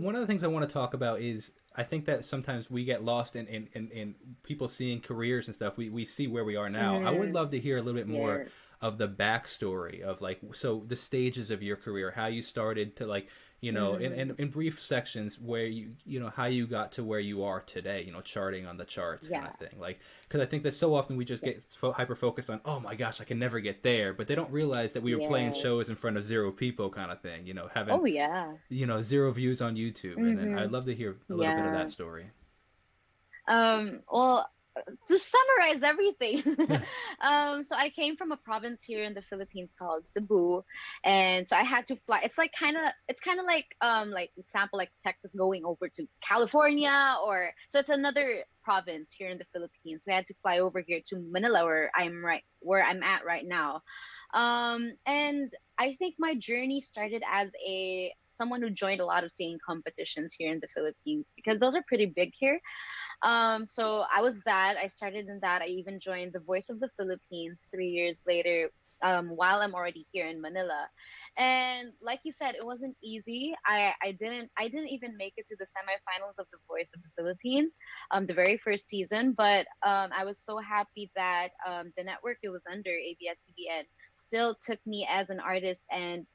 one of the things I want to talk about is I think that sometimes we get lost in people seeing careers and stuff. We see where we are now. I would Mm-hmm. love to hear a little bit more Yes. of the backstory of like, so the stages of your career, how you started to like, Mm-hmm. in brief sections where how you got to where you are today, charting on the charts kind of Yeah. thing. Like, because I think that so often we just Yeah. get hyper focused on, oh my gosh, I can never get there, but they don't realize that we were playing shows in Yes. front of zero people kind of thing, having Oh yeah. zero views on YouTube. And then Mm-hmm. I'd love to hear a little bit of that Yeah. story. Well, to summarize everything, so I came from a province here in the Philippines called Cebu, and so I had to fly. It's kind of like example, like Texas going over to California, or so it's another province here in the Philippines. We had to fly over here to Manila, where I'm at right now. And I think my journey started as a someone who joined a lot of singing competitions here in the Philippines because those are pretty big here. So I was that. I started in that. I even joined the Voice of the Philippines 3 years later, while I'm already here in Manila. And like you said, it wasn't easy. I didn't even make it to the semifinals of the Voice of the Philippines, the very first season. But I was so happy that the network it was under, ABS-CBN, still took me as an artist and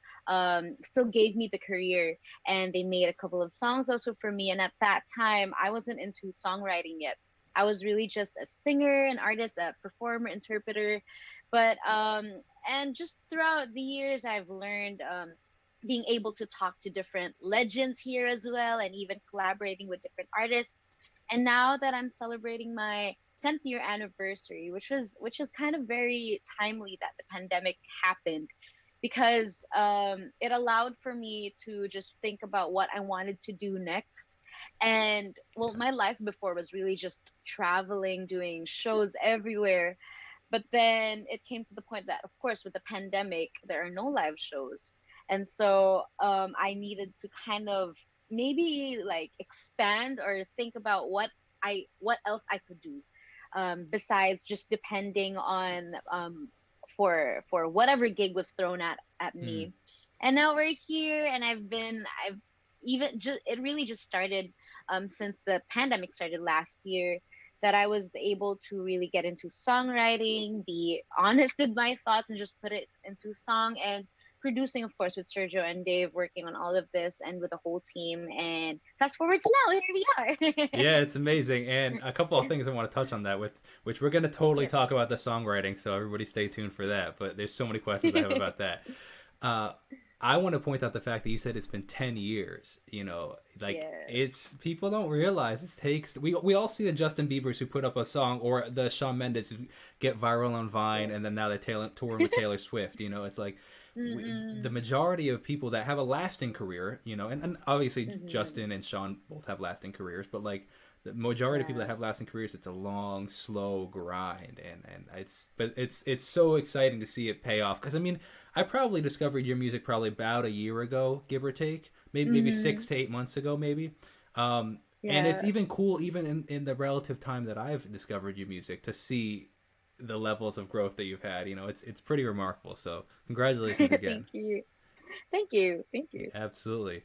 still gave me the career, and they made a couple of songs also for me. And at that time, I wasn't into songwriting yet. I was really just a singer, an artist, a performer, interpreter. But and just throughout the years, I've learned being able to talk to different legends here as well, and even collaborating with different artists. And now that I'm celebrating my 10th year anniversary, which is kind of very timely that the pandemic happened, because it allowed for me to just think about what I wanted to do next. And well, my life before was really just traveling, doing shows everywhere. But then it came to the point that, of course, with the pandemic, there are no live shows. And so I needed to kind of maybe like expand or think about what else I could do, besides just depending on for whatever gig was thrown at Hmm. me. And now we're here, and I've even just it really just started since the pandemic started last year, that I was able to really get into songwriting, be honest with my thoughts, and just put it into song, and producing, of course, with Sergio and Dave, working on all of this and with the whole team. And fast forward to now, here we are. Yeah, it's amazing. And a couple of things I want to touch on that with, which we're going to totally Yes. talk about the songwriting, so everybody stay tuned for that. But there's so many questions I have about that. Uh, I want to point out the fact that you said it's been 10 years. Like, Yes. it's people don't realize it takes. We all see the Justin Biebers who put up a song, or the Shawn Mendes who get viral on Vine, Yeah. and then now they're touring with Taylor Swift. It's like the Mm-mm. majority of people that have a lasting career, and obviously Mm-hmm. Justin and Sean both have lasting careers, but like the majority of people that Yeah. have lasting careers, it's a long, slow grind, and it's so exciting to see it pay off. Because I mean, I probably discovered your music probably about a year ago, give or take, maybe Mm-hmm. 6 to 8 months ago, maybe. And it's Yeah. even cool, even in the relative time that I've discovered your music, to see the levels of growth that you've had. It's pretty remarkable. So congratulations Thank again. you. Thank you. Thank you. Absolutely.